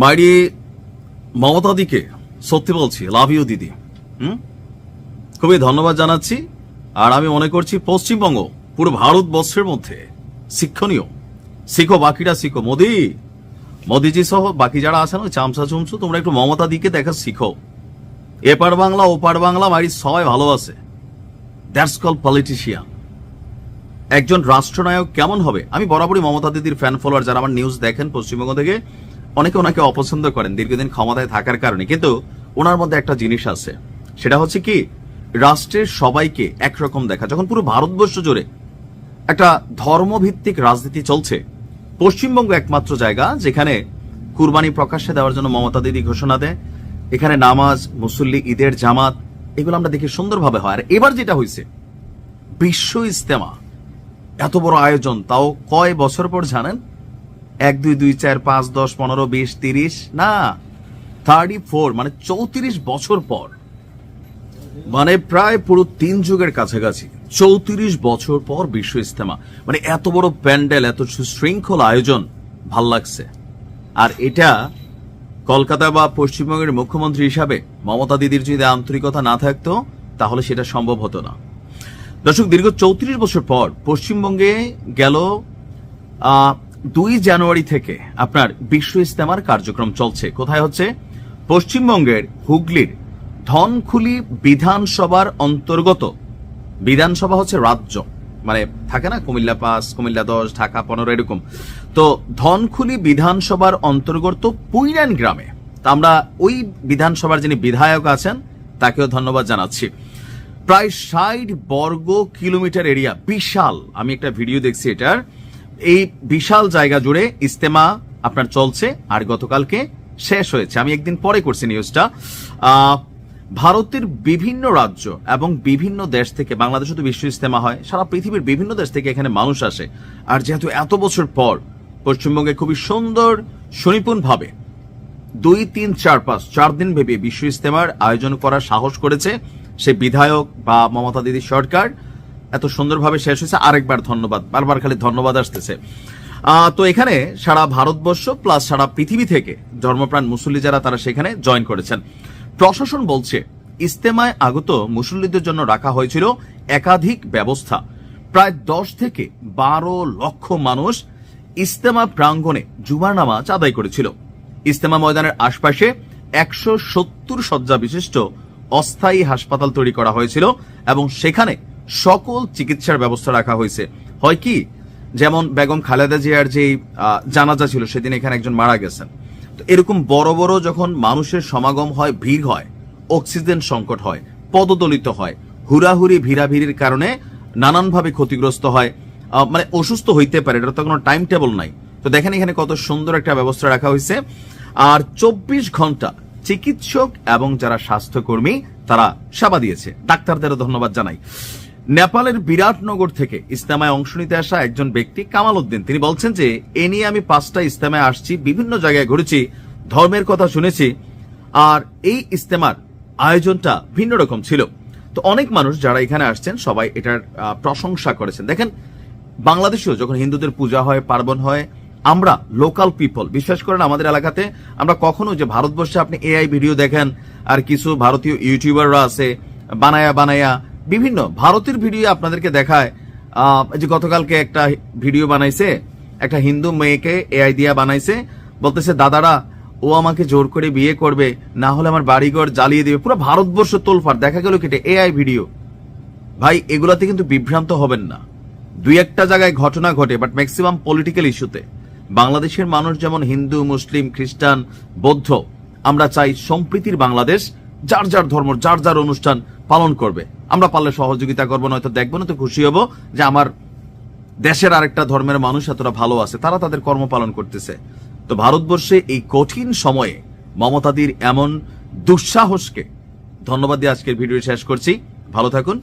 মাইরি মমতাদিকে সত্যি বলছি, লাভ ইউ দিদি। খুবই ধন্যবাদ জানাচ্ছি। আর আমি মনে করছি পশ্চিমবঙ্গ পুরো ভারতবর্ষের মধ্যে শিক্ষণীয়। শিখো, বাকিরা শিখো। মোদিজি সহ বাকি যারা আছেন ওই চামচা চুমচু, তোমরা একটু মমতাদিকে দেখা শিখো। এপার বাংলা ওপার বাংলা মাইরি সবাই ভালোবাসে। That's call politician. একজন রাষ্ট্রনায়ক কেমন হবে? আমি বরাবরই মমতা দিদির ফ্যান ফলোয়ার, যারা আমার নিউজ দেখেন পশ্চিমবঙ্গ থেকে, অনেকে ওনাকে অপছন্দ করেন দীর্ঘদিন ক্ষমতায় থাকার কারণে, কিন্তু ওনার মধ্যে একটা জিনিস আছে, সেটা হচ্ছে কি রাষ্ট্রের সবাইকে একরকম দেখা। যখন পুরো ভারতবর্ষ জুড়ে একটা ধর্মভিত্তিক রাজনীতি চলছে, পশ্চিমবঙ্গ একমাত্র জায়গা যেখানে কুরবানি প্রকাশ্যে দেওয়ার জন্য মমতা দিদি ঘোষণা দেয়। এখানে নামাজ, মুসল্লি, ঈদের জামাত, এগুলো আমরা দেখি সুন্দরভাবে হয়। আর এবার যেটা হয়েছে বিশ্ব ইজতেমা, এত বড় আয়োজন, তাও কয় বছর পর জানেন? 1 2 2 4 5 10 15 20 30 না 34, মানে 34 বছর পর, মানে প্রায় পুরো 3 যুগের কাছাকাছি 34 বছর পর বিশ্ব ইজতেমা। মানে এত বড় প্যান্ডেল, এত সুশৃঙ্খল আয়োজন, ভাল লাগছে। আর এটা কলকাতা বা পশ্চিমবঙ্গের মুখ্যমন্ত্রী হিসাবে মমতা দিদির যদি আন্তরিকতা না থাকতো তাহলে সেটা সম্ভব হতো না। দর্শক, দীর্ঘ 34 বছর পর পশ্চিমবঙ্গে গেল 2 জানুয়ারি থেকে আপনার বিশ্ব ইজতেমার কার্যক্রম চলছে। কোথায় হচ্ছে? পশ্চিমবঙ্গের হুগলির ধনখুলি বিধানসভার অন্তর্গত। বিধানসভা হচ্ছে রাজ্য, মানে থাকে না কুমিল্লা 5, কুমিল্লা 10, ঢাকা 15 এরকম। তো ধনখুলি বিধানসভার অন্তর্গত পুইরান গ্রামে, তা আমরা ওই বিধানসভার যিনি বিধায়ক আছেন তাকেও ধন্যবাদ জানাচ্ছি। প্রায় 60 বর্গ কিলোমিটার এরিয়া, বিশাল। আমি একটা ভিডিও দেখছি এটার। এই বিশাল জায়গা জুড়ে ইজতেমা আপনার চলছে, আর গতকালকে শেষ হয়েছে। আমি একদিন পরে করছি নিউজটা। ভারতের বিভিন্ন রাজ্য এবং বিভিন্ন দেশ থেকে, বাংলাদেশে তো বিশ্ব ইজতেমা হয়, সারা পৃথিবীর বিভিন্ন দেশ থেকে এখানে মানুষ আসে। আর যেহেতু এত বছর পর পশ্চিমবঙ্গে খুবই সুন্দর সুনিপুণ ভাবে 2 3 4 5 4 দিন ভেবে বিশ্ব ইজতেমার আয়োজন করার সাহস করেছে সে বিধায়ক বা মমতা দিদির সরকার। এত সুন্দরভাবে শেষ হয়েছে, আরেকবার ধন্যবাদ। বারবার খালি ধন্যবাদ আসতেছে। তো এখানে সারা ভারতবর্ষ প্লাস সারা পৃথিবী থেকে ধর্মপ্রাণ মুসল্লি যারা, তারা সেখানে জয়েন করেছেন। প্রশাসন বলছে ইজতেমায় আগত মুসল্লিদের জন্য রাখা হয়েছিল একাধিক ব্যবস্থা। প্রায় 10 থেকে 12 লক্ষ মানুষ ইজতেমা প্রাঙ্গণে জুমার নামাজ আদায় করেছিল। ইজতেমা ময়দানের আশপাশে 170 শয্যা বিশিষ্ট অস্থায়ী হাসপাতাল তৈরি করা হয়েছিল এবং সেখানে সকল চিকিৎসার ব্যবস্থা রাখা হয়েছে। হয় কি, যেমন বেগম খালেদা জিয়ার যে জানাজা ছিল সেদিন এখানে একজন মারা গেছেন। তো এরকম বড় বড় যখন মানুষের সমাগম হয়, ভিড় হয়, অক্সিজেন সংকট হয়, পদদলিত হয়, হুড়াহুড়ি ভিড়াভিড়ির কারণে নানানভাবে ক্ষতিগ্রস্ত হয়, মানে অসুস্থ হইতে পারে, এটা তো কোনো টাইম টেবল নাই। তো দেখেন এখানে কত সুন্দর একটা ব্যবস্থা রাখা হয়েছে। আর 24 ঘন্টা চিকিৎসক এবং যারা স্বাস্থ্যকর্মী তারা সেবা দিয়েছে। ডাক্তারদেরও ধন্যবাদ জানাই। নেপালের বিরাটনগর থেকে ইজতেমায় অংশ নিতে আসা একজন ব্যক্তি কামাল উদ্দিন, তিনি বলছেন যে এ নিয়ে আমি 5টা ইজতেমায় আসছি, বিভিন্ন জায়গায় ঘুরেছি, ধর্মের কথা শুনেছি, আর এই ইজতেমার আয়োজনটা ভিন্ন রকম ছিল। তো অনেক মানুষ যারা এখানে আসছেন সবাই এটার প্রশংসা করেছেন। দেখেন বাংলাদেশেও যখন হিন্দুদের পূজা হয়, পার্বণ হয়, আমরা লোকাল পিপল, বিশ্বাস করেন আমাদের এলাকাতে আমরা কখনো, যে ভারতবর্ষে আপনি এআই ভিডিও দেখেন আর কিছু ভারতীয় ইউটিউবাররা আছে বানায়া বিভিন্ন ভারতের ভিডিও আপনাদেরকে দেখায়। যে গতকালকে একটা ভিডিও বানাইছে, একটা হিন্দু মেয়েকে এআই দিয়া বানাইছে, বলতেছে দাদারা ও আমাকে জোর করে বিয়ে করবে, না হলে আমার বাড়িঘর জ্বালিয়ে দিবে। পুরো ভারতবর্ষ তোলফাড়। দেখা গেল কেটে এআই ভিডিও। ভাই এগুলাতে কিন্তু বিভ্রান্ত হবেন না। 2-1টা জায়গায় ঘটনা ঘটে, বাট ম্যাক্সিমাম পলিটিক্যাল ইস্যুতে। বাংলাদেশের মানুষ যেমন হিন্দু, মুসলিম, খ্রিস্টান, বৌদ্ধ, আমরা চাই সম্প্রীতির বাংলাদেশ, যার যার ধর্ম যার যার অনুষ্ঠান পালন করবে। আমরা পারলে সহযোগিতা করবো, নয়তো দেখবো না, তো খুশি হব যে আমার দেশের আরেকটা ধর্মের মানুষ এতটা ভালো আছে, তারা তাদের কর্ম পালন করতেছে। তো ভারতবর্ষে এই কঠিন সময়ে মমতাদির এমন দুঃসাহসকে ধন্যবাদ দিয়ে আজকের ভিডিও শেষ করছি। ভালো থাকুন।